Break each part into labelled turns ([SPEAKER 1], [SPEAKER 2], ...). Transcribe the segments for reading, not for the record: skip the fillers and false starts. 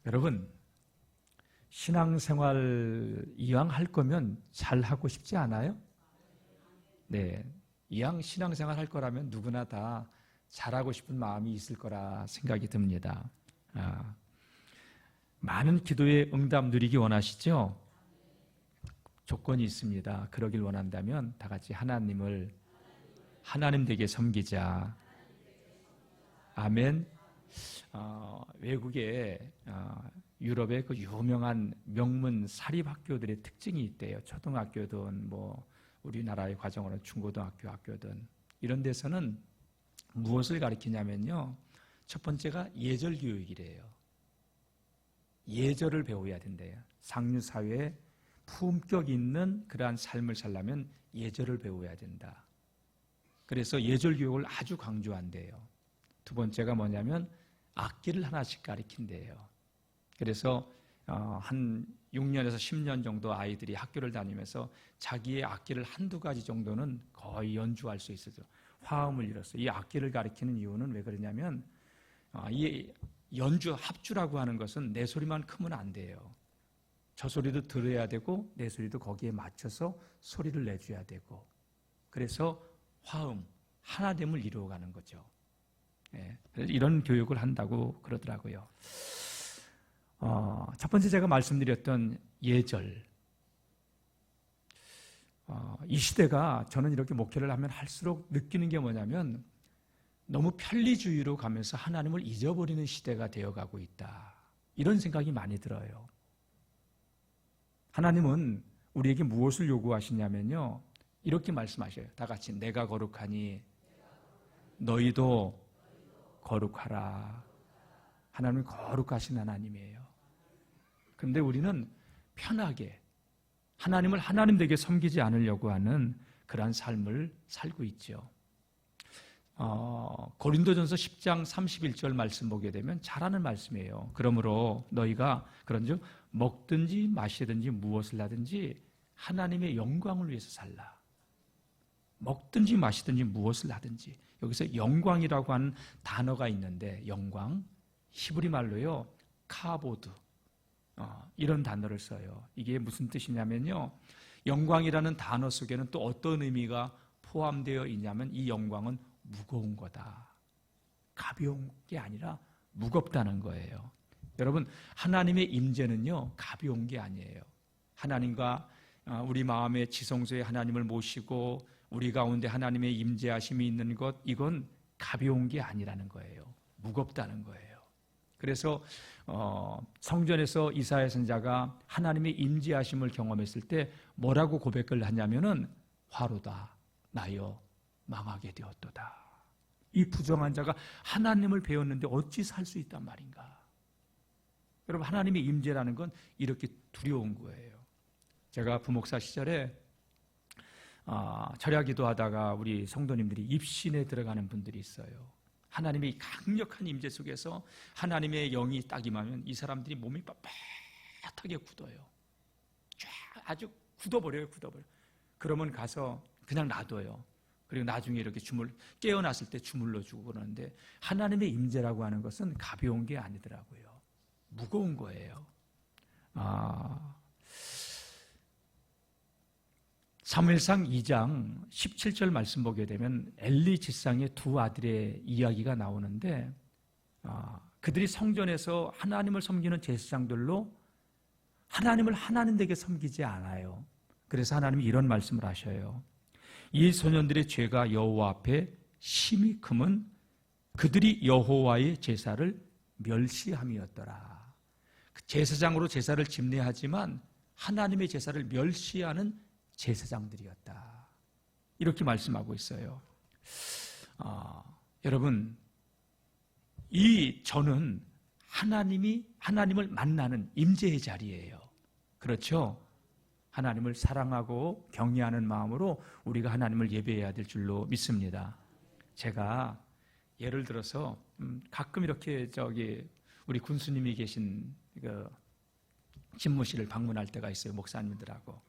[SPEAKER 1] 여러분, 신앙생활 이왕 할 거면 잘 하고 싶지 않아요? 네, 이왕 신앙생활 할 거라면 누구나 다 잘하고 싶은 마음이 있을 거라 생각이 듭니다. 많은 기도의 응답 누리기 원하시죠? 조건이 있습니다. 그러길 원한다면 다 같이 하나님 되게 섬기자. 아멘. 외국에 유럽의 그 유명한 명문 사립학교들의 특징이 있대요. 초등학교든 뭐 우리나라의 과정으로 중고등학교 학교든 이런 데서는 무엇을 가르치냐면요, 첫 번째가 예절 교육이래요. 예절을 배워야 된대요. 상류사회에 품격 있는 그러한 삶을 살려면 예절을 배워야 된다. 그래서 예절 교육을 아주 강조한대요. 두 번째가 뭐냐면 악기를 하나씩 가르친대요. 그래서 한 6년에서 10년 정도 아이들이 학교를 다니면서 자기의 악기를 한두 가지 정도는 거의 연주할 수 있어요. 화음을 이뤄서. 이 악기를 가르치는 이유는 왜 그러냐면 이 연주 합주라고 하는 것은 내 소리만 크면 안 돼요. 저 소리도 들어야 되고 내 소리도 거기에 맞춰서 소리를 내줘야 되고, 그래서 화음, 하나됨을 이루어가는 거죠. 네, 이런 교육을 한다고 그러더라고요. 첫 번째 제가 말씀드렸던 예절. 이 시대가 저는 이렇게 목회를 하면 할수록 느끼는 게 뭐냐면 너무 편리주의로 가면서 하나님을 잊어버리는 시대가 되어가고 있다. 이런 생각이 많이 들어요. 하나님은 우리에게 무엇을 요구하시냐면요, 이렇게 말씀하셔요. 다 같이 내가 거룩하니 너희도 거룩하라. 하나님은 거룩하신 하나님이에요. 그런데 우리는 편하게 하나님을 하나님 되게 섬기지 않으려고 하는 그러한 삶을 살고 있죠. 고린도전서 10장 31절 말씀 보게 되면 잘하는 말씀이에요. 그러므로 너희가 그런즉 먹든지 마시든지 무엇을 하든지 하나님의 영광을 위해서 살라. 먹든지 마시든지 무엇을 하든지. 여기서 영광이라고 하는 단어가 있는데, 영광, 히브리 말로요, 카보드, 이런 단어를 써요. 이게 무슨 뜻이냐면요, 영광이라는 단어 속에는 또 어떤 의미가 포함되어 있냐면 이 영광은 무거운 거다. 가벼운 게 아니라 무겁다는 거예요. 여러분, 하나님의 임재는요, 가벼운 게 아니에요. 하나님과 우리 마음의 지성소에 하나님을 모시고 우리 가운데 하나님의 임재하심이 있는 것, 이건 가벼운 게 아니라는 거예요. 무겁다는 거예요. 그래서 성전에서 이사야 선지자가 하나님의 임재하심을 경험했을 때 뭐라고 고백을 하냐면은 화로다 나여 망하게 되었도다. 이 부정한 자가 하나님을 배웠는데 어찌 살 수 있단 말인가. 여러분, 하나님의 임재라는 건 이렇게 두려운 거예요. 제가 부목사 시절에 철야 기도하다가 우리 성도님들이 입신에 들어가는 분들이 있어요. 하나님의 강력한 임재 속에서 하나님의 영이 딱 임하면 이 사람들이 몸이 빳빳하게 굳어요. 아주 굳어버려요. 그러면 가서 그냥 놔둬요. 그리고 나중에 이렇게 깨어났을 때 주물러주고 그러는데, 하나님의 임재라고 하는 것은 가벼운 게 아니더라고요. 무거운 거예요. 사무엘상 2장 17절 말씀 보게 되면 엘리 지상의 두 아들의 이야기가 나오는데, 그들이 성전에서 하나님을 섬기는 제사장들로 하나님을 하나님 되게 섬기지 않아요. 그래서 하나님이 이런 말씀을 하셔요. 이 소년들의 죄가 여호와 앞에 심히 크면 그들이 여호와의 제사를 멸시함이었더라. 제사장으로 제사를 집례하지만 하나님의 제사를 멸시하는 제사장들이었다. 이렇게 말씀하고 있어요. 여러분, 저는 하나님을 만나는 임재의 자리예요. 그렇죠? 하나님을 사랑하고 경외하는 마음으로 우리가 하나님을 예배해야 될 줄로 믿습니다. 제가 예를 들어서 가끔 이렇게 우리 군수님이 계신 그 집무실을 방문할 때가 있어요. 목사님들하고.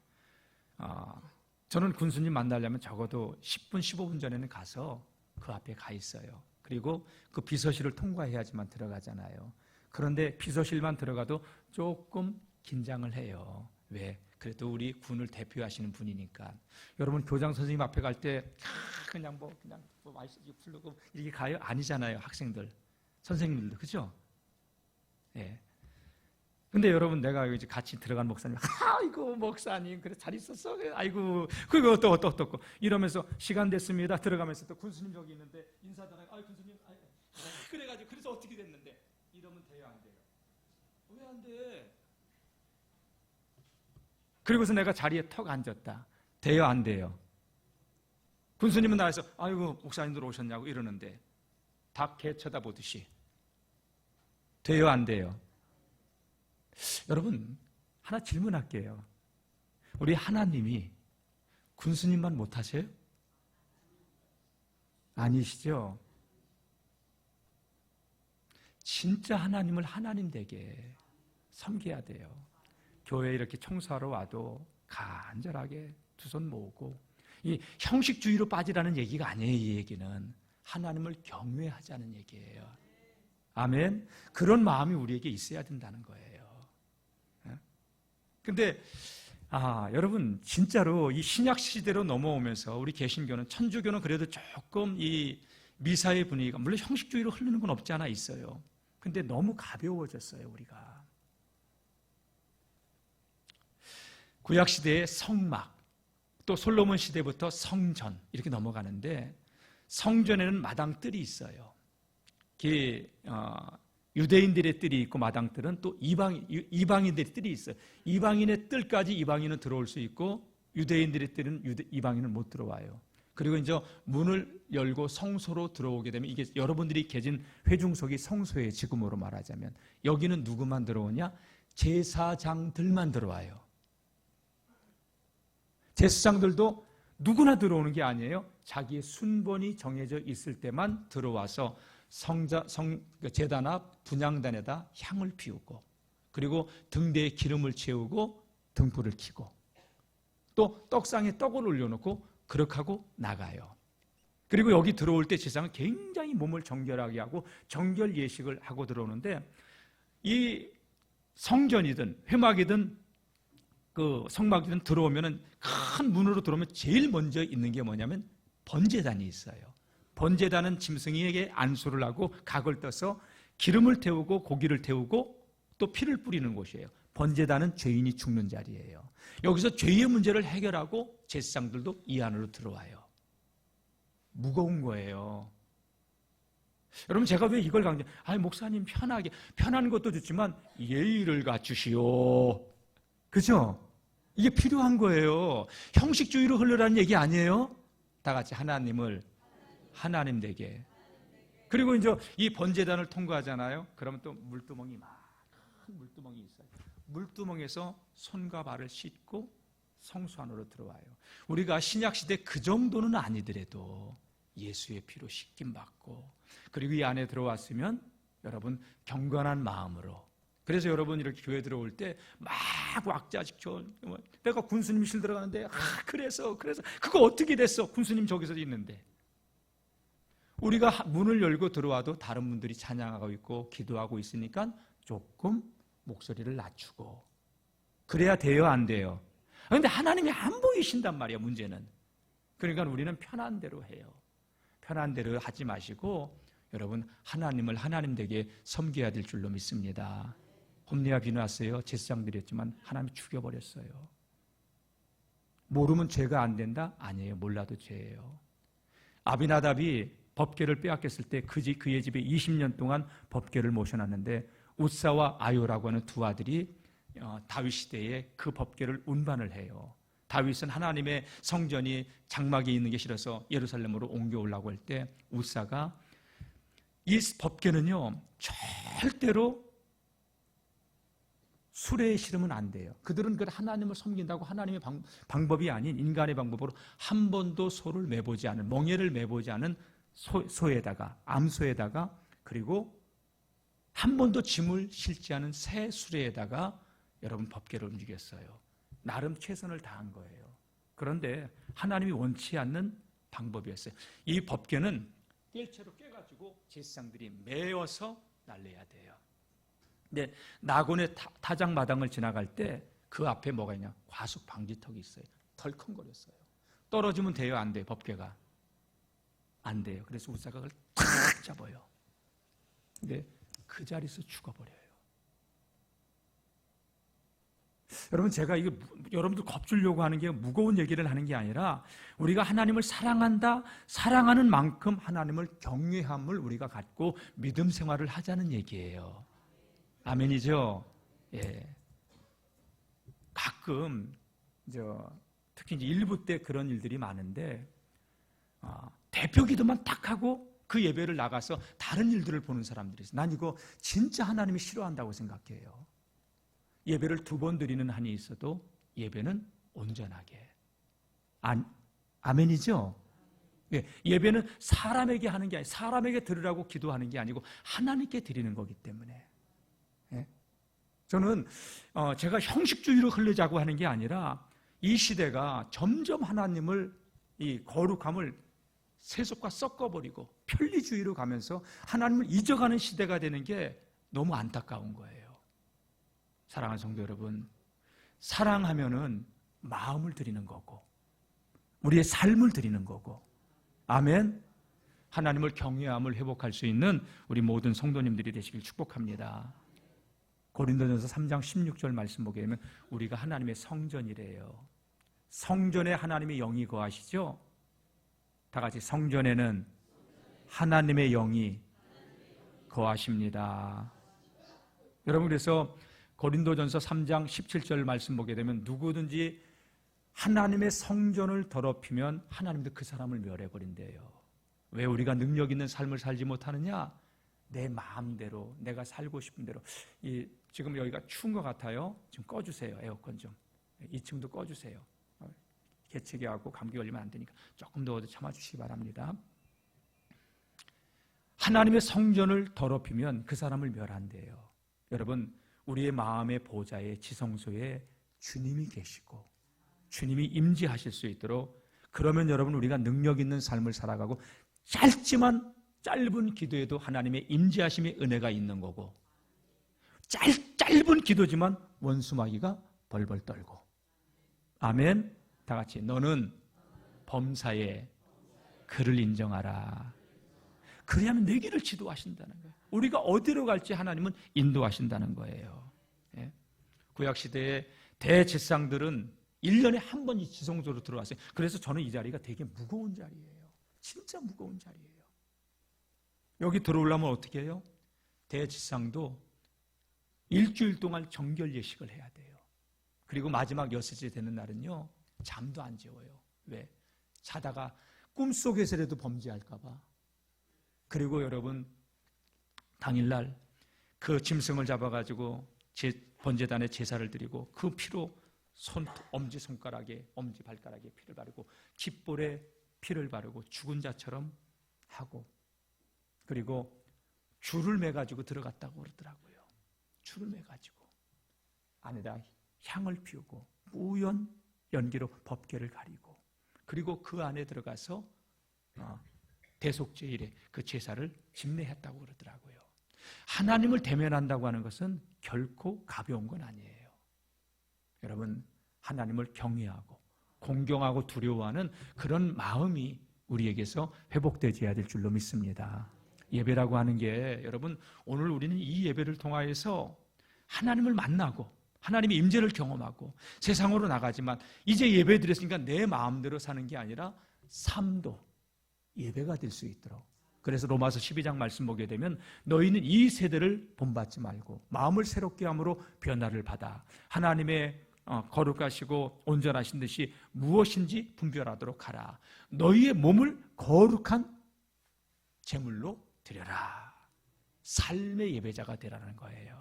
[SPEAKER 1] 저는 군수님 만나려면 적어도 10분, 15분 전에는 가서 그 앞에 가 있어요. 그리고 그 비서실을 통과해야지만 들어가잖아요. 그런데 비서실만 들어가도 조금 긴장을 해요. 왜? 그래도 우리 군을 대표하시는 분이니까. 여러분 교장 선생님 앞에 갈 때 그냥 마이크 부르고 이렇게 가요? 아니잖아요. 학생들, 선생님들도 그죠? 예. 근데 여러분 내가 이제 같이 들어간 목사님, 아이고 목사님 그래 잘 있었어? 아이고 그리고 또 이러면서 시간 됐습니다. 들어가면서 또 군수님 저기 있는데 인사드리고, 군수님, 그래가지고 그래서 어떻게 됐는데 이러면 돼요 안 돼요? 왜 안 돼? 그리고서 내가 자리에 턱 앉았다. 돼요 안 돼요? 군수님은 나와서 아이고 목사님들 오셨냐고 이러는데 다 개 쳐다보듯이 돼요 안 돼요? 여러분 하나 질문할게요. 우리 하나님이 군수님만 못하세요? 아니시죠? 진짜 하나님을 하나님 되게 섬겨야 돼요. 교회에 이렇게 청소하러 와도 간절하게 두 손 모으고, 이 형식주의로 빠지라는 얘기가 아니에요. 이 얘기는 하나님을 경외하자는 얘기예요. 아멘. 그런 마음이 우리에게 있어야 된다는 거예요. 근데 여러분 진짜로 이 신약 시대로 넘어오면서 우리 개신교는, 천주교는 그래도 조금 이 미사의 분위기가 물론 형식주의로 흐르는 건 없지 않아 있어요. 근데 너무 가벼워졌어요. 우리가 구약 시대의 성막, 또 솔로몬 시대부터 성전 이렇게 넘어가는데, 성전에는 마당뜰이 있어요. 유대인들의 뜰이 있고 마당뜰은 또 이방인들의 뜰이 있어요. 이방인의 뜰까지 이방인은 들어올 수 있고 유대인들의 뜰은 이방인은 못 들어와요. 그리고 이제 문을 열고 성소로 들어오게 되면, 이게 여러분들이 계신 회중석이 성소예요. 지금으로 말하자면 여기는 누구만 들어오냐? 제사장들만 들어와요. 제사장들도 누구나 들어오는 게 아니에요. 자기의 순번이 정해져 있을 때만 들어와서 제단 앞 분향단에다 향을 피우고, 그리고 등대에 기름을 채우고 등불을 켜고, 또 떡상에 떡을 올려놓고 그렇게 하고 나가요. 그리고 여기 들어올 때 제사장은 굉장히 몸을 정결하게 하고 정결 예식을 하고 들어오는데, 이 성전이든 회막이든 그 성막이든 들어오면은 큰 문으로 들어오면 제일 먼저 있는 게 뭐냐면 번제단이 있어요. 번제단은 짐승에게 안수를 하고 각을 떠서 기름을 태우고 고기를 태우고 또 피를 뿌리는 곳이에요. 번제단은 죄인이 죽는 자리예요. 여기서 죄의 문제를 해결하고 제사장들도 이 안으로 들어와요. 무거운 거예요. 여러분 제가 왜 이걸 강조? 목사님 편하게, 편한 것도 좋지만 예의를 갖추시오. 그죠? 이게 필요한 거예요. 형식주의로 흘러라는 얘기 아니에요? 다 같이 하나님을 하나님 되게. 그리고 이제 이 번제단을 통과하잖아요. 그러면 또 물두멍이 큰 물두멍이 있어요. 물두멍에서 손과 발을 씻고 성소 안으로 들어와요. 우리가 신약 시대 그 정도는 아니더라도 예수의 피로 씻김 받고, 그리고 이 안에 들어왔으면 여러분 경건한 마음으로. 그래서 여러분 이렇게 교회 들어올 때 막 왁자지껄, 내가 군수님실 들어가는데 그래서 그거 어떻게 됐어? 군수님 저기서 있는데. 우리가 문을 열고 들어와도 다른 분들이 찬양하고 있고 기도하고 있으니까 조금 목소리를 낮추고 그래야 돼요 안 돼요? 그런데 하나님이 안 보이신단 말이야. 문제는. 그러니까 우리는 편한 대로 해요. 편한 대로 하지 마시고 여러분 하나님을 하나님 되게 섬겨야 될 줄로 믿습니다. 홈리와 비누아스요 제사장들이었지만 하나님이 죽여버렸어요. 모르면 죄가 안 된다? 아니에요. 몰라도 죄예요. 아비나답이 법궤를 빼앗겼을 때 그의 집에 20년 동안 법궤를 모셔놨는데 웃사와 아요라고 하는 두 아들이 다윗 시대에 그 법궤를 운반을 해요. 다윗은 하나님의 성전이 장막에 있는 게 싫어서 예루살렘으로 옮겨오려고 할 때 웃사가 이 법궤는요 절대로 수레에 실으면 안 돼요. 그들은 그 하나님을 섬긴다고 하나님의 방법이 아닌 인간의 방법으로 한 번도 소를 매보지 않은, 멍에를 매보지 않은 소에다가, 암소에다가, 그리고 한 번도 짐을 실지 않은 새 수레에다가 여러분 법궤를 움직였어요. 나름 최선을 다한 거예요. 그런데 하나님이 원치 않는 방법이었어요. 이 법궤는 뗄채로 꿰가지고 제사장들이 메어서 날려야 돼요. 근데 낙원의 타작마당을 지나갈 때 그 앞에 뭐가 있냐? 과속 방지턱이 있어요. 덜컹거렸어요. 떨어지면 돼요? 안 돼요? 법궤가? 안 돼요. 그래서 우사각을 탁 잡아요. 근데 그 자리에서 죽어버려요. 여러분, 제가 이거 여러분들 겁주려고 하는 게 무거운 얘기를 하는 게 아니라 우리가 하나님을 사랑한다, 사랑하는 만큼 하나님을 경외함을 우리가 갖고 믿음 생활을 하자는 얘기예요. 아멘이죠? 예. 가끔 특히 이제 일부 때 그런 일들이 많은데 대표 기도만 딱 하고 그 예배를 나가서 다른 일들을 보는 사람들이 있어요. 난 이거 진짜 하나님이 싫어한다고 생각해요. 예배를 2번 드리는 한이 있어도 예배는 온전하게. 아멘이죠? 예, 예배는 사람에게 하는 게 아니고 사람에게 드리라고 기도하는 게 아니고 하나님께 드리는 거기 때문에. 예? 저는 제가 형식주의로 흐르자고 하는 게 아니라 이 시대가 점점 하나님을 이 거룩함을 세속과 섞어버리고 편리주의로 가면서 하나님을 잊어가는 시대가 되는 게 너무 안타까운 거예요. 사랑하는 성도 여러분, 사랑하면은 마음을 드리는 거고 우리의 삶을 드리는 거고, 아멘. 하나님을 경외함을 회복할 수 있는 우리 모든 성도님들이 되시길 축복합니다. 고린도전서 3장 16절 말씀 보게 되면 우리가 하나님의 성전이래요. 성전에 하나님의 영이 거하시죠? 다 같이 성전에는 하나님의 영이 거하십니다. 여러분, 그래서 고린도전서 3장 17절 말씀 보게 되면 누구든지 하나님의 성전을 더럽히면 하나님도 그 사람을 멸해버린대요. 왜 우리가 능력 있는 삶을 살지 못하느냐? 내 마음대로, 내가 살고 싶은 대로. 지금 여기가 추운 것 같아요. 좀 꺼주세요. 에어컨 좀. 2층도 꺼주세요. 개체기하고 감기 걸리면 안 되니까 조금 더 참아주시기 바랍니다. 하나님의 성전을 더럽히면 그 사람을 멸한대요. 여러분, 우리의 마음의 보좌에 지성소에 주님이 계시고 주님이 임재하실 수 있도록, 그러면 여러분 우리가 능력 있는 삶을 살아가고 짧지만 짧은 기도에도 하나님의 임재하심의 은혜가 있는 거고, 짧은 기도지만 원수마귀가 벌벌 떨고. 아멘. 다 같이 너는 범사에 그를 인정하라. 그래야만 내 길을 지도하신다는 거예요. 우리가 어디로 갈지 하나님은 인도하신다는 거예요. 예? 구약시대의 대제사장들은 1년에 한 번이 지성소로 들어왔어요. 그래서 저는 이 자리가 되게 무거운 자리예요. 진짜 무거운 자리예요. 여기 들어오려면 어떻게 해요? 대제사장도 일주일 동안 정결 예식을 해야 돼요. 그리고 마지막 6째 되는 날은요, 잠도 안 재워요. 왜? 자다가 꿈속에서라도 범죄할까 봐. 그리고 여러분, 당일날 그 짐승을 잡아가지고 번제단에 제사를 드리고 그 피로 엄지손가락에, 엄지발가락에 피를 바르고 깃볼에 피를 바르고 죽은 자처럼 하고, 그리고 줄을 매가지고 들어갔다고 그러더라고요. 줄을 매가지고 안에다 향을 피우고 우연 연기로 법궤를 가리고, 그리고 그 안에 들어가서 대속제일에 그 제사를 집례했다고 그러더라고요. 하나님을 대면한다고 하는 것은 결코 가벼운 건 아니에요. 여러분, 하나님을 경외하고 공경하고 두려워하는 그런 마음이 우리에게서 회복되어야 될 줄로 믿습니다. 예배라고 하는 게, 여러분, 오늘 우리는 이 예배를 통하여서 하나님을 만나고 하나님의 임재를 경험하고 세상으로 나가지만, 이제 예배 드렸으니까 내 마음대로 사는 게 아니라 삶도 예배가 될 수 있도록. 그래서 로마서 12장 말씀 보게 되면 너희는 이 세대를 본받지 말고 마음을 새롭게 함으로 변화를 받아 하나님의 거룩하시고 온전하신 듯이 무엇인지 분별하도록 하라. 너희의 몸을 거룩한 제물로 드려라. 삶의 예배자가 되라는 거예요.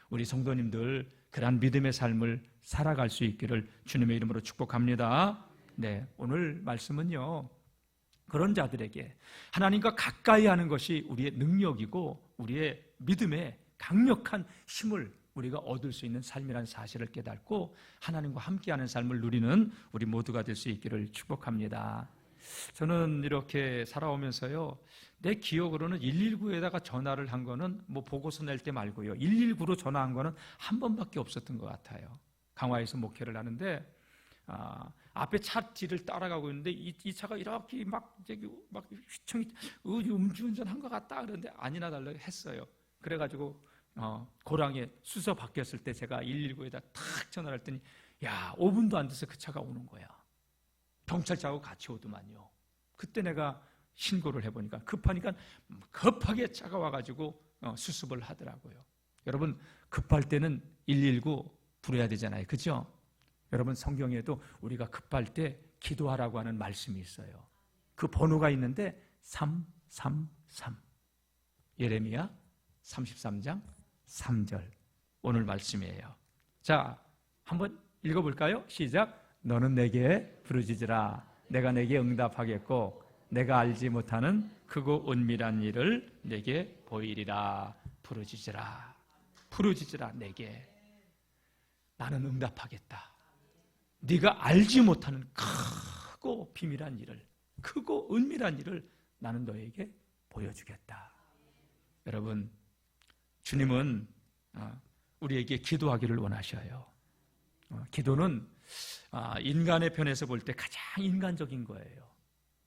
[SPEAKER 1] 우리 성도님들, 그러한 믿음의 삶을 살아갈 수 있기를 주님의 이름으로 축복합니다. 네, 오늘 말씀은요, 그런 자들에게 하나님과 가까이 하는 것이 우리의 능력이고 우리의 믿음의 강력한 힘을 우리가 얻을 수 있는 삶이라는 사실을 깨닫고 하나님과 함께하는 삶을 누리는 우리 모두가 될 수 있기를 축복합니다. 저는 이렇게 살아오면서요, 내 기억으로는 119에다가 전화를 한 거는 뭐 보고서 낼 때 말고요, 119로 전화한 거는 한 번밖에 없었던 것 같아요. 강화에서 목회를 하는데 앞에 차 뒤를 따라가고 있는데 이 차가 이렇게 막 휘청이 음주운전한 것 같다 그러는데 아니나 달라 했어요. 그래가지고 고랑에 수서 바뀌었을 때 제가 119에다 탁 전화를 했더니 야, 5분도 안 돼서 그 차가 오는 거야. 경찰차하고 같이 오더만요. 그때 내가 신고를 해보니까 급하니까 급하게 차가 와가지고 수습을 하더라고요. 여러분, 급할 때는 119 부려야 되잖아요. 그죠? 여러분, 성경에도 우리가 급할 때 기도하라고 하는 말씀이 있어요. 그 번호가 있는데 333. 예레미야 33장 3절 오늘 말씀이에요. 자, 한번 읽어볼까요? 시작. 너는 내게 부르짖으라. 내가 내게 응답하겠고 내가 알지 못하는 크고 은밀한 일을 내게 보이리라. 부르짖으라. 부르짖으라. 내게. 나는 응답하겠다. 네가 알지 못하는 크고 비밀한 일을, 크고 은밀한 일을 나는 너에게 보여주겠다. 여러분, 주님은 우리에게 기도하기를 원하셔요. 기도는 인간의 편에서 볼 때 가장 인간적인 거예요.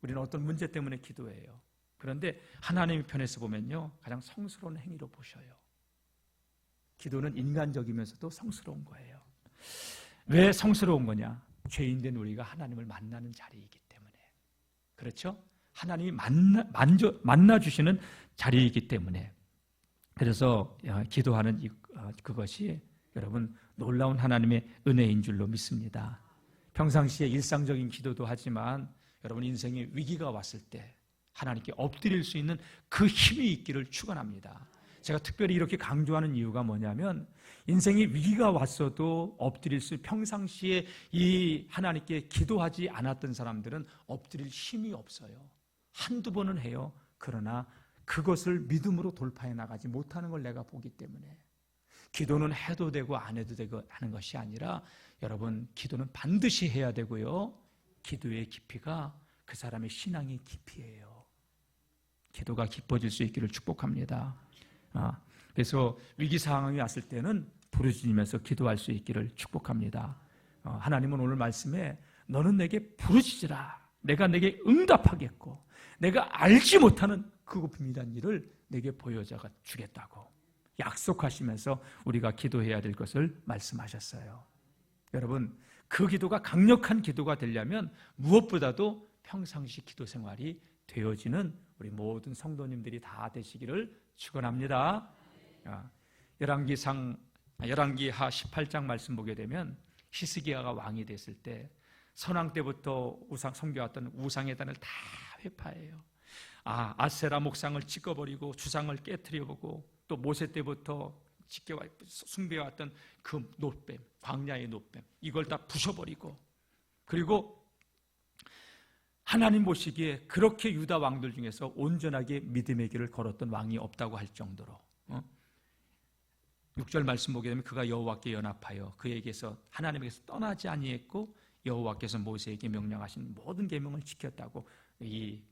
[SPEAKER 1] 우리는 어떤 문제 때문에 기도해요. 그런데 하나님의 편에서 보면요, 가장 성스러운 행위로 보셔요. 기도는 인간적이면서도 성스러운 거예요. 왜 성스러운 거냐? 죄인된 우리가 하나님을 만나는 자리이기 때문에. 그렇죠? 하나님이 만나주시는 자리이기 때문에. 그래서 기도하는 그것이 여러분 놀라운 하나님의 은혜인 줄로 믿습니다. 평상시에 일상적인 기도도 하지만 여러분 인생에 위기가 왔을 때 하나님께 엎드릴 수 있는 그 힘이 있기를 축원합니다. 제가 특별히 이렇게 강조하는 이유가 뭐냐면 인생에 위기가 왔어도 엎드릴 수, 평상시에 이 하나님께 기도하지 않았던 사람들은 엎드릴 힘이 없어요. 한두 번은 해요. 그러나 그것을 믿음으로 돌파해 나가지 못하는 걸 내가 보기 때문에 기도는 해도 되고 안 해도 되고 하는 것이 아니라 여러분, 기도는 반드시 해야 되고요, 기도의 깊이가 그 사람의 신앙의 깊이예요. 기도가 깊어질 수 있기를 축복합니다. 그래서 위기 상황이 왔을 때는 부르짖으면서 기도할 수 있기를 축복합니다. 하나님은 오늘 말씀에 너는 내게 부르짖으라. 내가 내게 응답하겠고 내가 알지 못하는 크고 비밀한 일을 내게 보여줘 주겠다고 약속하시면서 우리가 기도해야 될 것을 말씀하셨어요. 여러분, 그 기도가 강력한 기도가 되려면 무엇보다도 평상시 기도 생활이 되어지는 우리 모든 성도님들이 다 되시기를 축원합니다. 열왕기하 18장 말씀 보게 되면 히스기야가 왕이 됐을 때 선왕 때부터 섬겨왔던 우상의 단을 다 회파해요. 아세라 목상을 찍어버리고 주상을 깨트려보고 또 모세 때부터 숭배해왔던 그 놋뱀, 광야의 놋뱀, 이걸 다 부셔버리고, 그리고 하나님 보시기에 그렇게 유다 왕들 중에서 온전하게 믿음의 길을 걸었던 왕이 없다고 할 정도로 6절 말씀 보게 되면 그가 여호와께 연합하여 그에게서 하나님에게서 떠나지 아니했고 여호와께서 모세에게 명령하신 모든 계명을 지켰다고 이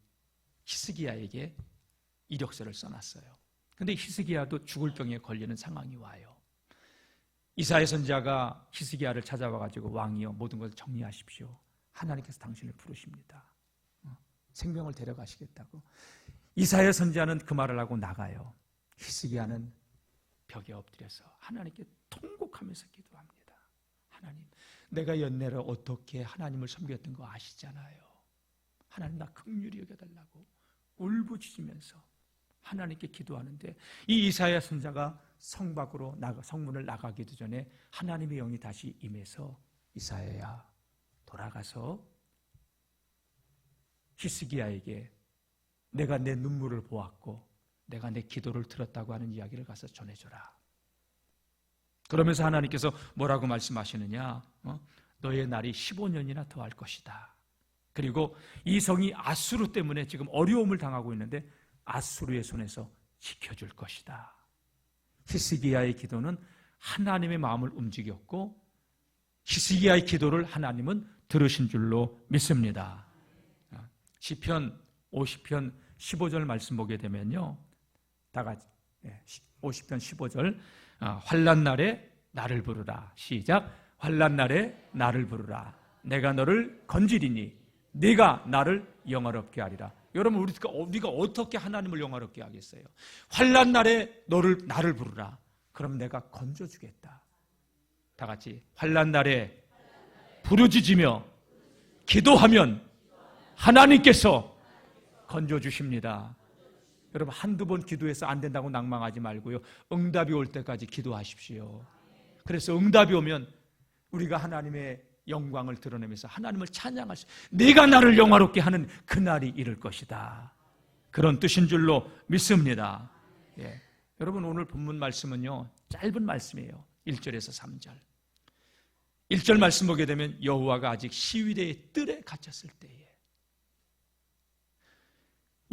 [SPEAKER 1] 히스기야에게 이력서를 써놨어요. 그런데 히스기야도 죽을 병에 걸리는 상황이 와요. 이사야 선지자가 히스기야를 찾아와가지고 왕이여 모든 것을 정리하십시오. 하나님께서 당신을 부르십니다. 생명을 데려가시겠다고. 이사야 선지자는 그 말을 하고 나가요. 히스기야는 벽에 엎드려서 하나님께 통곡하면서 기도합니다. 하나님, 내가 연내로 어떻게 하나님을 섬겼던 거 아시잖아요. 하나님, 나 긍휼히 여겨달라고 울부짖으면서 하나님께 기도하는데 이 이사야 선지자가 성문을 나가기도 전에 하나님의 영이 다시 임해서 이사야야, 돌아가서 히스기야에게 내가 내 눈물을 보았고 내가 내 기도를 들었다고 하는 이야기를 가서 전해줘라. 그러면서 하나님께서 뭐라고 말씀하시느냐? 너의 날이 15년이나 더 할 것이다. 그리고 이 성이 아수르 때문에 지금 어려움을 당하고 있는데 아수르의 손에서 지켜줄 것이다. 히스기야의 기도는 하나님의 마음을 움직였고 히스기야의 기도를 하나님은 들으신 줄로 믿습니다. 시편 50편 15절 말씀 보게 되면요, 다 같이 50편 15절, 환난 날에 나를 부르라. 시작. 환난 날에 나를 부르라. 내가 너를 건지리니 네가 나를 영화롭게 하리라. 여러분, 우리가 어떻게 하나님을 영화롭게 하겠어요? 환난 날에 나를 부르라. 그럼 내가 건져주겠다. 다 같이 환난 날에 부르짖으며 기도하면 하나님께서 건져주십니다. 여러분, 한두 번 기도해서 안 된다고 낭망하지 말고요, 응답이 올 때까지 기도하십시오. 그래서 응답이 오면 우리가 하나님의 영광을 드러내면서 하나님을 찬양할 수, 네가 나를 영화롭게 하는 그날이 이를 것이다. 그런 뜻인 줄로 믿습니다. 예. 여러분, 오늘 본문 말씀은요, 짧은 말씀이에요. 1절에서 3절. 1절 말씀 보게 되면 여호와가 아직 시위대의 뜰에 갇혔을 때에,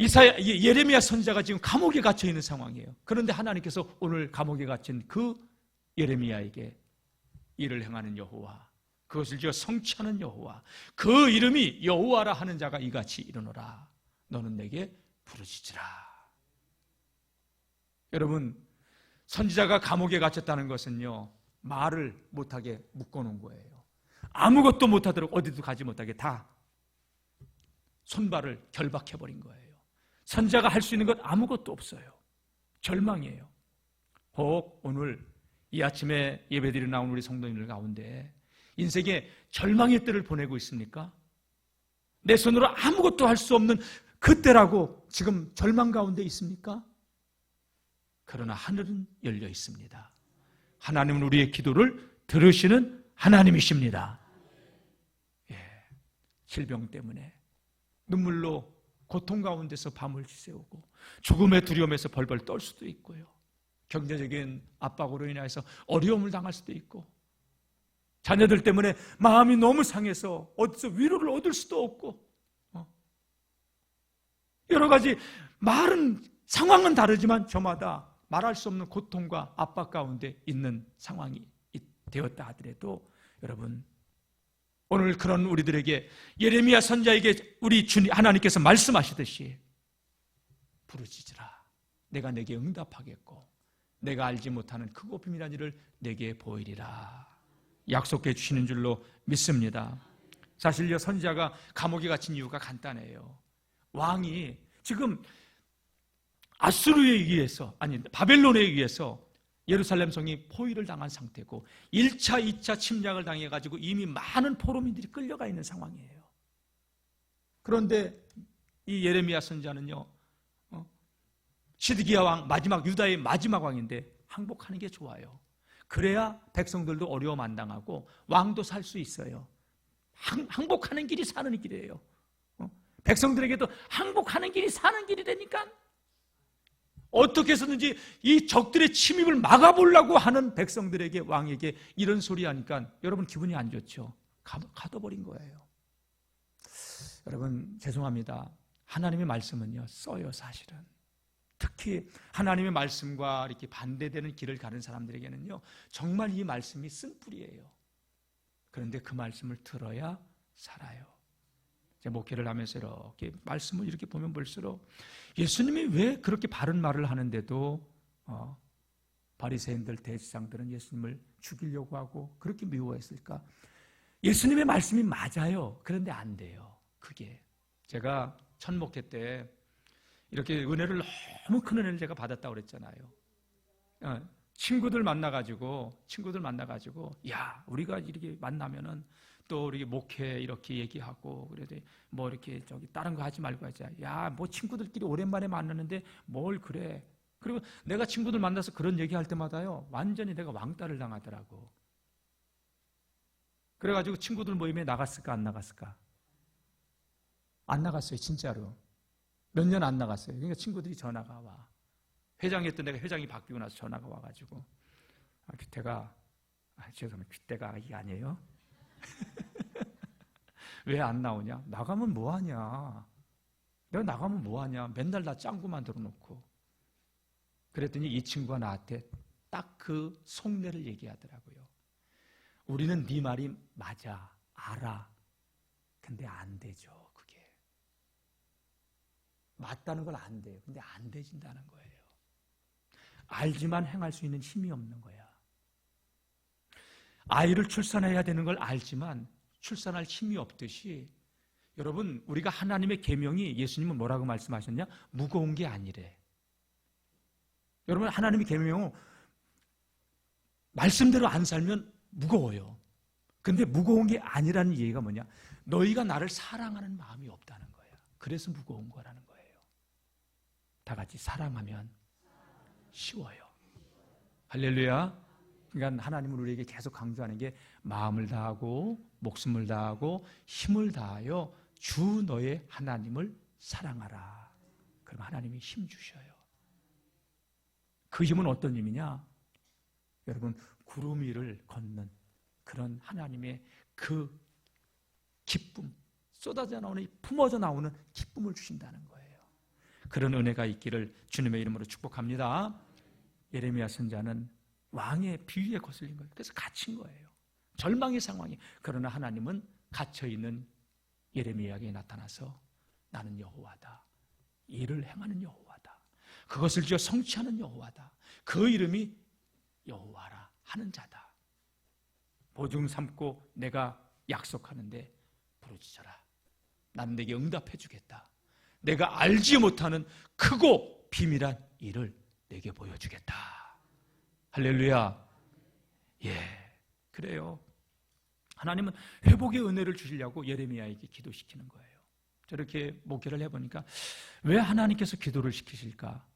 [SPEAKER 1] 예레미야 선지자가 지금 감옥에 갇혀 있는 상황이에요. 그런데 하나님께서 오늘 감옥에 갇힌 그 예레미야에게 일을 행하는 여호와, 그것을 지어 성취하는 여호와, 그 이름이 여호와라 하는 자가 이같이 이르노라. 너는 내게 부르짖으라. 여러분, 선지자가 감옥에 갇혔다는 것은요, 말을 못하게 묶어놓은 거예요. 아무것도 못하도록 어디도 가지 못하게 다 손발을 결박해버린 거예요. 선지자가 할 수 있는 것 아무것도 없어요. 절망이에요. 혹 오늘 이 아침에 예배드리러 나온 우리 성도님들 가운데 인생에 절망의 때를 보내고 있습니까? 내 손으로 아무것도 할 수 없는 그때라고 지금 절망 가운데 있습니까? 그러나 하늘은 열려 있습니다. 하나님은 우리의 기도를 들으시는 하나님이십니다. 예, 질병 때문에 눈물로 고통 가운데서 밤을 지새우고 죽음의 두려움에서 벌벌 떨 수도 있고요, 경제적인 압박으로 인해서 어려움을 당할 수도 있고, 자녀들 때문에 마음이 너무 상해서 어디서 위로를 얻을 수도 없고, 여러 가지 상황은 다르지만 저마다 말할 수 없는 고통과 압박 가운데 있는 상황이 되었다 하더라도, 여러분, 오늘 그런 우리들에게 예레미야 선지자에게 우리 주님 하나님께서 말씀하시듯이 부르짖으라. 내가 내게 응답하겠고 내가 알지 못하는 크고 비밀한 일을 내게 보이리라. 약속해 주시는 줄로 믿습니다. 사실요, 선지자가 감옥에 갇힌 이유가 간단해요. 왕이 지금 아수르에 의해서, 바벨론에 의해서 예루살렘 성이 포위를 당한 상태고 1차, 2차 침략을 당해가지고 이미 많은 포로민들이 끌려가 있는 상황이에요. 그런데 이 예레미야 선지자는요, 시드기야 왕, 유다의 마지막 왕인데 항복하는 게 좋아요. 그래야 백성들도 어려움 안 당하고 왕도 살 수 있어요. 항복하는 길이 사는 길이에요. 백성들에게도 항복하는 길이 사는 길이 되니까 어떻게 해서든지 이 적들의 침입을 막아보려고 하는 백성들에게, 왕에게 이런 소리 하니까 여러분 기분이 안 좋죠. 가둬버린 거예요. 여러분, 죄송합니다. 하나님의 말씀은요, 써요, 사실은. 특히 하나님의 말씀과 이렇게 반대되는 길을 가는 사람들에게는요, 정말 이 말씀이 쓴뿌리예요. 그런데 그 말씀을 들어야 살아요. 제 목회를 하면서 이렇게 말씀을 이렇게 보면 볼수록 예수님이 왜 그렇게 바른 말을 하는데도 바리새인들, 대제사장들은 예수님을 죽이려고 하고 그렇게 미워했을까? 예수님의 말씀이 맞아요. 그런데 안 돼요. 그게 제가 첫 목회 때 이렇게 은혜를, 너무 큰 은혜를 제가 받았다고 그랬잖아요. 친구들 만나가지고 야, 우리가 이렇게 만나면은 또 우리 목회 이렇게 얘기하고, 그래도 뭐 이렇게 다른 거 하지 말고 하자. 야, 뭐 친구들끼리 오랜만에 만났는데 뭘 그래. 그리고 내가 친구들 만나서 그런 얘기할 때마다요, 완전히 내가 왕따를 당하더라고. 그래가지고 친구들 모임에 나갔을까 안 나갔을까? 안 나갔어요, 진짜로. 몇 년 안 나갔어요. 그러니까 친구들이 전화가 와. 회장이었던 내가 회장이 바뀌고 나서 전화가 와가지고, 귀태가, 죄송합니다, 귀태가 이게 아니에요. 왜 안 나오냐? 나가면 뭐하냐? 내가 나가면 뭐하냐? 맨날 나 짱구 만들어 놓고. 그랬더니 이 친구가 나한테 딱 그 속내를 얘기하더라고요. 우리는 네 말이 맞아, 알아. 근데 안 되죠, 그게. 맞다는 걸 안대요. 근데 안 되진다는 거예요. 알지만 행할 수 있는 힘이 없는 거야. 아이를 출산해야 되는 걸 알지만 출산할 힘이 없듯이 여러분, 우리가 하나님의 계명이 예수님은 뭐라고 말씀하셨냐? 무거운 게 아니래. 여러분, 하나님의 계명은 말씀대로 안 살면 무거워요. 근데 무거운 게 아니라는 얘기가 뭐냐? 너희가 나를 사랑하는 마음이 없다는 거야. 그래서 무거운 거라는 거예요. 다 같이 사랑하면 쉬워요. 할렐루야. 그러니까 하나님은 우리에게 계속 강조하는 게 마음을 다하고 목숨을 다하고 힘을 다하여 주 너의 하나님을 사랑하라. 그럼 하나님이 힘 주셔요. 그 힘은 어떤 힘이냐? 여러분, 구름 위를 걷는 그런 하나님의 그 기쁨, 쏟아져 나오는, 품어져 나오는 기쁨을 주신다는 거예요. 그런 은혜가 있기를 주님의 이름으로 축복합니다. 예레미야 선지자는 왕의 비위에 거슬린 거예요. 그래서 갇힌 거예요. 절망의 상황이. 그러나 하나님은 갇혀있는 예레미야에게 나타나서 나는 여호와다. 일을 행하는 여호와다. 그것을 지어 성취하는 여호와다. 그 이름이 여호와라 하는 자다. 보증 삼고 내가 약속하는데 부르짖어라. 나는 내게 응답해 주겠다. 내가 알지 못하는 크고 비밀한 일을 내게 보여주겠다. 할렐루야. 예, 그래요. 하나님은 회복의 은혜를 주시려고 예레미야에게 기도시키는 거예요. 저렇게 목회를 해보니까 왜 하나님께서 기도를 시키실까?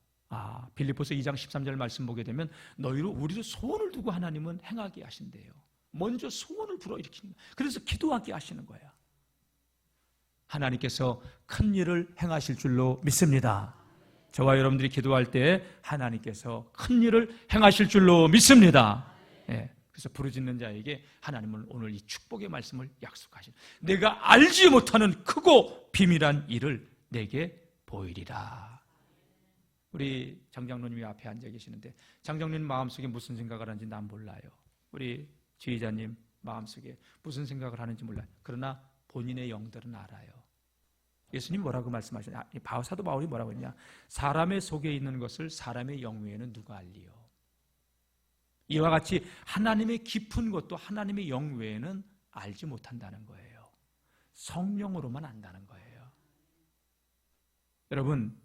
[SPEAKER 1] 빌립보서 2장 13절 말씀 보게 되면 우리도 소원을 두고 하나님은 행하게 하신대요. 먼저 소원을 불어일으키는 거예요. 그래서 기도하게 하시는 거야. 하나님께서 큰 일을 행하실 줄로 믿습니다. 저와 여러분들이 기도할 때 하나님께서 큰 일을 행하실 줄로 믿습니다. 예, 그래서 부르짖는 자에게 하나님은 오늘 이 축복의 말씀을 약속하신, 내가 알지 못하는 크고 비밀한 일을 내게 보이리라. 우리 장장로님이 앞에 앉아 계시는데 장장로님 마음속에 무슨 생각을 하는지 난 몰라요. 우리 지휘자님 마음속에 무슨 생각을 하는지 몰라요. 그러나 본인의 영들은 알아요. 예수님 뭐라고 말씀하셨냐? 사도 바울이 뭐라고 했냐? 사람의 속에 있는 것을 사람의 영 외에는 누가 알리요? 이와 같이 하나님의 깊은 것도 하나님의 영 외에는 알지 못한다는 거예요. 성령으로만 안다는 거예요. 여러분,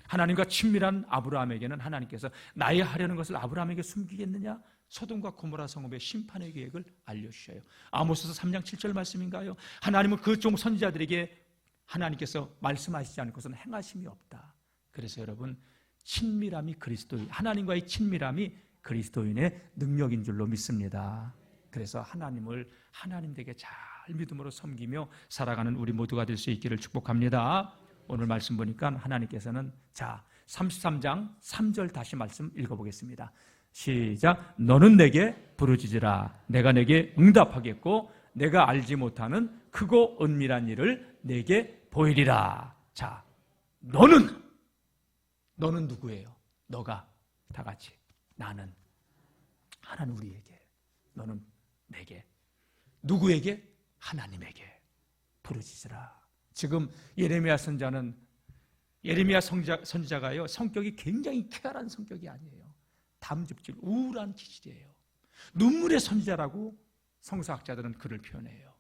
[SPEAKER 1] 하나님과 친밀한 아브라함에게는 하나님께서 나의 하려는 것을 아브라함에게 숨기겠느냐? 소돔과 고모라 성읍의 심판의 계획을 알려주셔요. 아모스서 3장 7절 말씀인가요? 하나님은 그 종 선지자들에게 하나님께서 말씀하시지 않을 것은 행하심이 없다. 그래서 여러분, 친밀함이 그리스도인, 하나님과의 친밀함이 그리스도인의 능력인 줄로 믿습니다. 그래서 하나님을 하나님 되게 잘 믿음으로 섬기며 살아가는 우리 모두가 될 수 있기를 축복합니다. 오늘 말씀 보니까 하나님께서는 33장 3절 다시 말씀 읽어보겠습니다. 시작. 너는 내게 부르짖으라. 내가 내게 응답하겠고 내가 알지 못하는 크고 은밀한 일을 내게 보이리라. 자, 너는 누구예요? 너가 다 같이. 나는. 하나는 우리에게. 너는 내게. 누구에게? 하나님에게 부르짖으라. 지금 예레미야 선지자는, 예레미야 선지자가요, 성격이 굉장히 쾌활한 성격이 아니에요. 담즙질, 우울한 기질이에요. 눈물의 선지자라고 성서학자들은 그를 표현해요.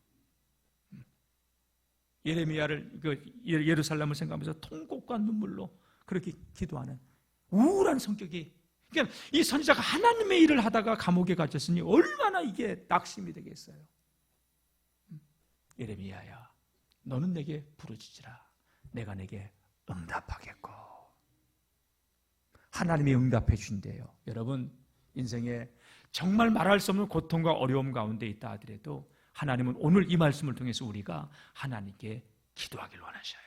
[SPEAKER 1] 예레미야를, 예루살렘을 생각하면서 통곡과 눈물로 그렇게 기도하는 우울한 성격이, 그러니까 이 선지자가 하나님의 일을 하다가 감옥에 갇혔으니 얼마나 이게 낙심이 되겠어요. 예레미야야, 너는 내게 부르짖으라. 내가 내게 응답하겠고. 하나님이 응답해 주신대요. 여러분, 인생에 정말 말할 수 없는 고통과 어려움 가운데 있다 하더라도 하나님은 오늘 이 말씀을 통해서 우리가 하나님께 기도하길 원하셔요.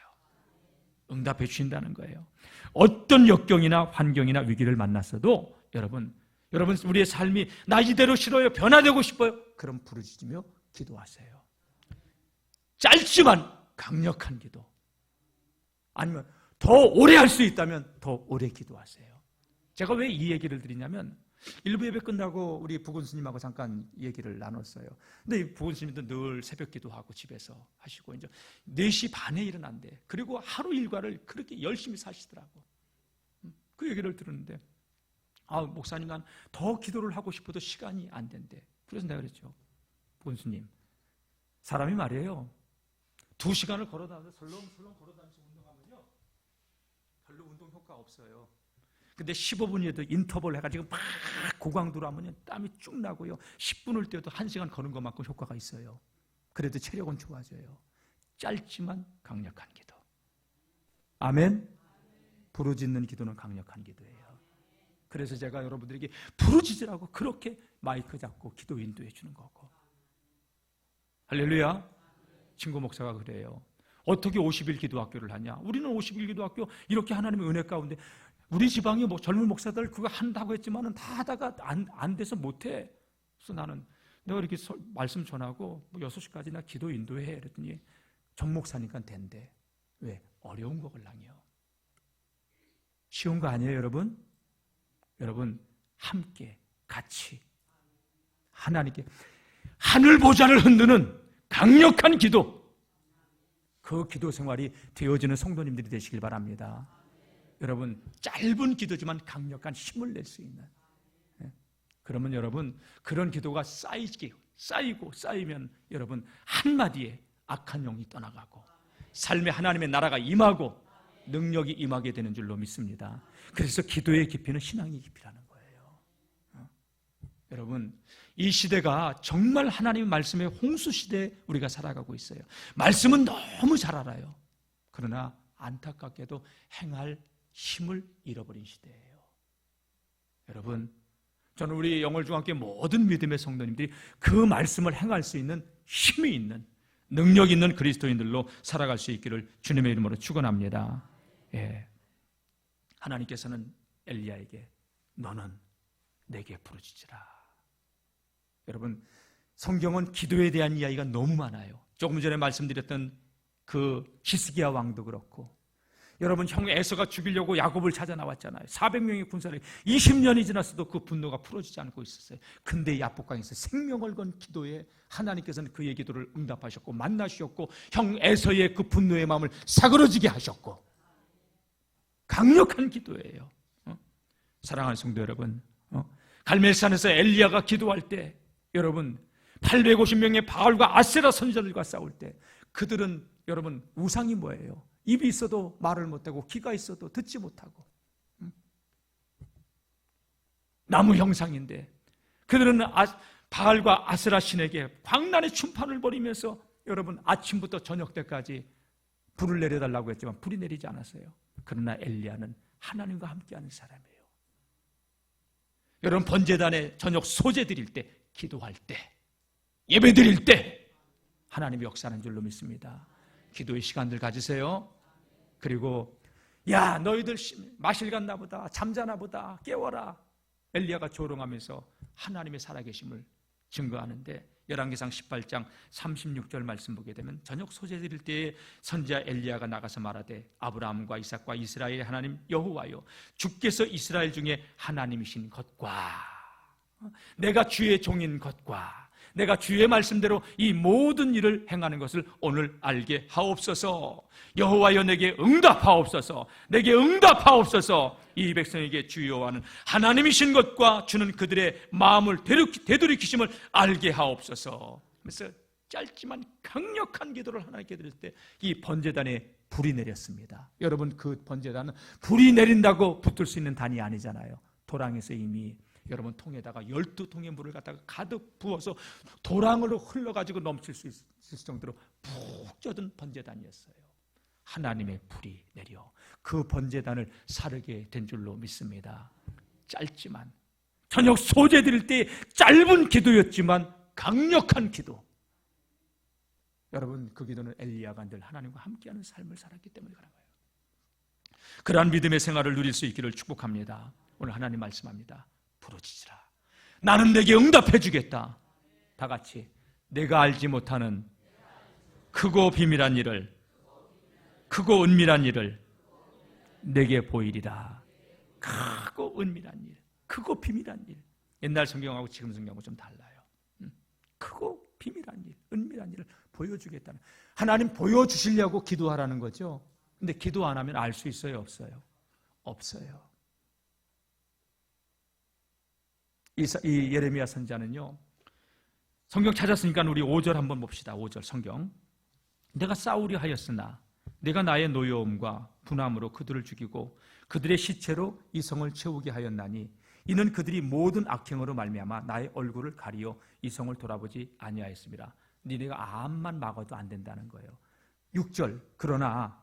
[SPEAKER 1] 응답해 주신다는 거예요. 어떤 역경이나 환경이나 위기를 만났어도 여러분 우리의 삶이 나 이대로 싫어요, 변화되고 싶어요, 그럼 부르짖으며 기도하세요. 짧지만 강력한 기도, 아니면 더 오래 할 수 있다면 더 오래 기도하세요. 제가 왜 이 얘기를 드리냐면 일부 예배 끝나고 우리 부군스님하고 잠깐 얘기를 나눴어요. 근데 이 부군스님도 늘 새벽 기도하고 집에서 하시고 이제 4시 반에 일어난대. 그리고 하루 일과를 그렇게 열심히 사시더라고. 그 얘기를 들었는데 목사님 난 더 기도를 하고 싶어도 시간이 안 된대. 그래서 내가 그랬죠. 부군스님, 사람이 말이에요. 2시간을 걸어다니면서 설렁설렁 걸어다니면서 운동하면요 별로 운동 효과가 없어요. 근데 15분이라도 인터벌 해가지고 막 고강도로 하면 땀이 쭉 나고요. 10분을 뛰어도 1시간 거는 것만큼 효과가 있어요. 그래도 체력은 좋아져요. 짧지만 강력한 기도. 아멘. 부르짖는 기도는 강력한 기도예요. 그래서 제가 여러분들에게 부르짖으라고 그렇게 마이크 잡고 기도 인도해 주는 거고. 할렐루야. 친구 목사가 그래요. 어떻게 50일 기도학교를 하냐? 우리는 50일 기도학교 이렇게 하나님의 은혜 가운데 우리 지방에 뭐 젊은 목사들 그거 한다고 했지만은 다 하다가 안 돼서 못해. 그래서 나는 내가 이렇게 말씀 전하고 뭐 6시까지 나 기도 인도해. 그랬더니 정 목사니까 된대. 왜? 어려운 거걸랑이요. 쉬운 거 아니에요, 여러분? 여러분 함께 같이 하나님께 하늘 보좌를 흔드는 강력한 기도, 그 기도 생활이 되어지는 성도님들이 되시길 바랍니다. 여러분 짧은 기도지만 강력한 힘을 낼 수 있는, 그러면 여러분 그런 기도가 쌓이고 쌓이면 여러분 한마디에 악한 영이 떠나가고 삶에 하나님의 나라가 임하고 능력이 임하게 되는 줄로 믿습니다. 그래서 기도의 깊이는 신앙의 깊이라는 거예요. 여러분 이 시대가 정말 하나님의 말씀의 홍수 시대에 우리가 살아가고 있어요. 말씀은 너무 잘 알아요. 그러나 안타깝게도 행할 힘을 잃어버린 시대예요. 여러분 저는 우리 영월중학교 모든 믿음의 성도님들이 그 말씀을 행할 수 있는 힘이 있는 능력 있는 그리스도인들로 살아갈 수 있기를 주님의 이름으로 축원합니다. 예. 하나님께서는 엘리야에게 너는 내게 부르짖으라. 여러분 성경은 기도에 대한 이야기가 너무 많아요. 조금 전에 말씀드렸던 그 히스기야 왕도 그렇고, 여러분 형 에서가 죽이려고 야곱을 찾아 나왔잖아요. 400명의 군사를 20년이 지났어도 그 분노가 풀어지지 않고 있었어요. 근데 야복강에서 생명을 건 기도에 하나님께서는 그의 기도를 응답하셨고 만나주셨고 형 에서의 그 분노의 마음을 사그러지게 하셨고, 강력한 기도예요. 사랑하는 성도 여러분, 갈멜산에서 엘리야가 기도할 때 여러분 850명의 바알과 아세라 선지자들과 싸울 때 그들은 여러분 우상이 뭐예요? 입이 있어도 말을 못하고 귀가 있어도 듣지 못하고 나무 형상인데 그들은 바알과 아세라 신에게 광란의 춤판을 벌이면서 여러분 아침부터 저녁 때까지 불을 내려달라고 했지만 불이 내리지 않았어요. 그러나 엘리야는 하나님과 함께하는 사람이에요. 여러분 번제단에 저녁 소제 드릴 때, 기도할 때, 예배 드릴 때 하나님이 역사하는 줄로 믿습니다. 기도의 시간들 가지세요. 그리고 야 너희들 마실 갔나 보다, 잠자나 보다, 깨워라. 엘리야가 조롱하면서 하나님의 살아계심을 증거하는데 열왕기상 18장 36절 말씀 보게 되면 저녁 소재 드릴 때에 선지자 엘리야가 나가서 말하되 아브라함과 이삭과 이스라엘의 하나님 여호와여, 주께서 이스라엘 중에 하나님이신 것과 내가 주의 종인 것과 내가 주의 말씀대로 이 모든 일을 행하는 것을 오늘 알게 하옵소서. 여호와여 내게 응답하옵소서. 내게 응답하옵소서. 이 백성에게 주 여호와는 하나님이신 것과 주는 그들의 마음을 되돌이키심을 알게 하옵소서. 그래서 짧지만 강력한 기도를 하나님께 드릴 때 이 번제단에 불이 내렸습니다. 여러분 그 번제단은 불이 내린다고 붙을 수 있는 단이 아니잖아요. 도랑에서 이미 여러분 통에다가 12통의 물을 갖다가 가득 부어서 도랑으로 흘러가지고 넘칠 수 있을 정도로 푹 젖은 번제단이었어요. 하나님의 불이 내려 그 번제단을 사르게 된 줄로 믿습니다. 짧지만 저녁 소제 드릴 때 짧은 기도였지만 강력한 기도. 여러분 그 기도는 엘리야가 늘 하나님과 함께하는 삶을 살았기 때문에 그런 거예요. 그러한 믿음의 생활을 누릴 수 있기를 축복합니다. 오늘 하나님 말씀합니다. 부르짖으라. 나는 내게 응답해 주겠다. 다 같이 내가 알지 못하는 크고 비밀한 일을, 크고 은밀한 일을 내게 보이리라. 크고 은밀한 일, 크고 비밀한 일. 옛날 성경하고 지금 성경하고 좀 달라요. 크고 비밀한 일, 은밀한 일을 보여주겠다는, 하나님 보여주시려고 기도하라는 거죠. 근데 기도 안 하면 알 수 있어요, 없어요? 없어요. 이 예레미야 선지자는요, 성경 찾았으니까 우리 5절 한번 봅시다. 5절 성경. 내가 싸우려 하였으나 내가 나의 노여움과 분함으로 그들을 죽이고 그들의 시체로 이 성을 채우게 하였나니 이는 그들이 모든 악행으로 말미암아 나의 얼굴을 가리어 이 성을 돌아보지 아니하였습니다. 니네가 암만 막아도 안 된다는 거예요. 6절. 그러나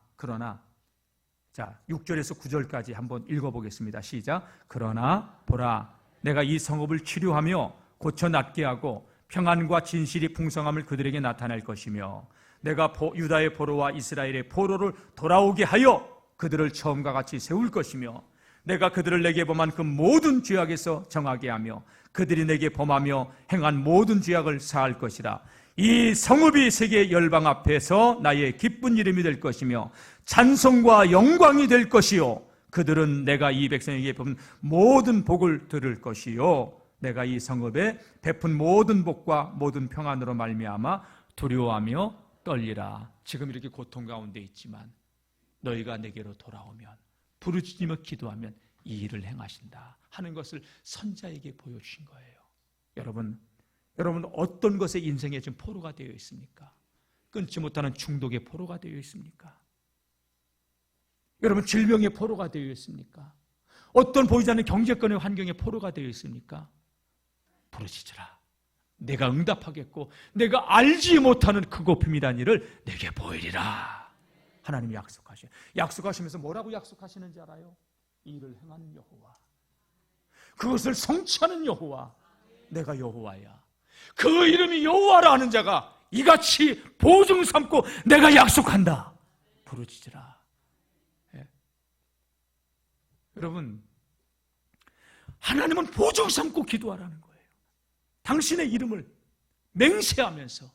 [SPEAKER 1] 자, 6절에서 9절까지 한번 읽어보겠습니다. 시작. 그러나 보라, 내가 이 성읍을 치료하며 고쳐 낫게 하고 평안과 진실이 풍성함을 그들에게 나타낼 것이며 내가 유다의 포로와 이스라엘의 포로를 돌아오게 하여 그들을 처음과 같이 세울 것이며 내가 그들을 내게 범한 그 모든 죄악에서 정하게 하며 그들이 내게 범하며 행한 모든 죄악을 사할 것이라. 이 성읍이 세계 열방 앞에서 나의 기쁜 이름이 될 것이며 찬송과 영광이 될 것이요 그들은 내가 이 백성에게 베푼 모든 복을 들을 것이요 내가 이 성읍에 베푼 모든 복과 모든 평안으로 말미암아 두려워하며 떨리라. 지금 이렇게 고통 가운데 있지만 너희가 내게로 돌아오면 부르짖으며 기도하면 이 일을 행하신다 하는 것을 선자에게 보여주신 거예요. 여러분 어떤 것에 인생에 지금 포로가 되어 있습니까? 끊지 못하는 중독의 포로가 되어 있습니까? 여러분 질병의 포로가 되어 있습니까? 어떤 보이지 않는 경제권의 환경의 포로가 되어 있습니까? 부르짖으라. 내가 응답하겠고 내가 알지 못하는 크고 비밀한 일을 내게 보이리라. 하나님이 약속하셔요. 약속하시면서 뭐라고 약속하시는지 알아요? 이 일을 행하는 여호와, 그것을 성취하는 여호와, 내가 여호와야. 그 이름이 여호와라 하는 자가 이같이 보증 삼고 내가 약속한다. 부르짖으라. 예. 여러분 하나님은 보증 삼고 기도하라는 거예요. 당신의 이름을 맹세하면서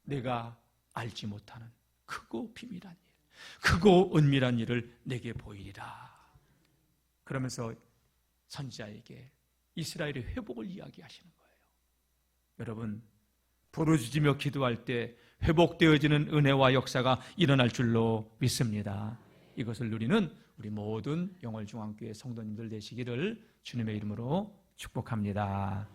[SPEAKER 1] 내가 알지 못하는 크고 비밀한 일, 크고 은밀한 일을 내게 보이리라. 그러면서 선지자에게 이스라엘의 회복을 이야기하시는 거예요. 여러분 부르짖으며 기도할 때 회복되어지는 은혜와 역사가 일어날 줄로 믿습니다. 이것을 누리는 우리 모든 영월중앙교회 성도님들 되시기를 주님의 이름으로 축복합니다.